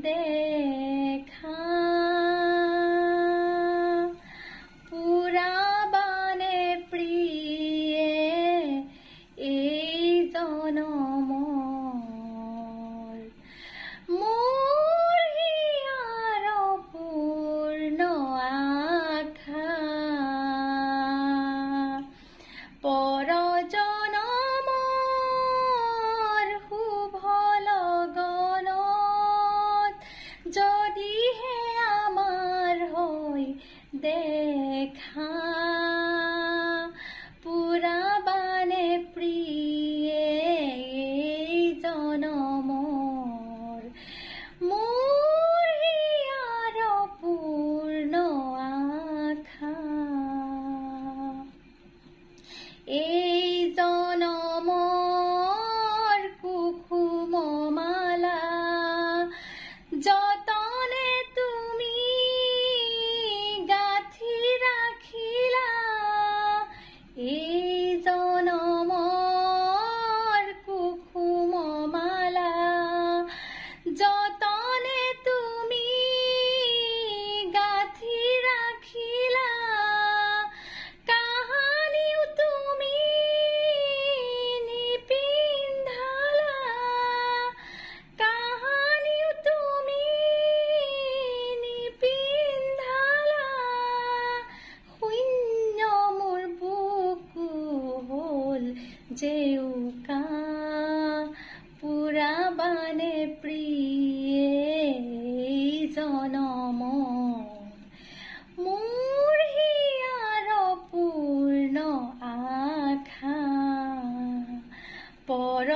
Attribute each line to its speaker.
Speaker 1: দেখা পুৰাবানে প্ৰিয়ে এই জনমৰ মোৰ হিয়াৰ পূৰ্ণ আশা পৰ জনমৰ শুভ লগনত যদিহে আমাৰ হৈ দেখা পুৰাবানে প্ৰিয়ে এই জনমৰ মোৰ হিয়াৰ পূৰ্ণ আশা এই জনমৰ কুসুম মালা যতনে তুমি গাঁঠি ৰাখিলা এই জনমৰ কুসুম মালা যতনে তুমি গাঁঠি ৰাখিলা কাহানিও তুমি নিপিন্ধালা কাহানিও তুমি নিপিন্ধালা শূন্য মোৰ বুকু হ'ল জেউকা পুৰাবানে প্ৰিয়ে এই জনমৰ মোৰ হিয়াৰ পূৰ্ণ আশা পৰ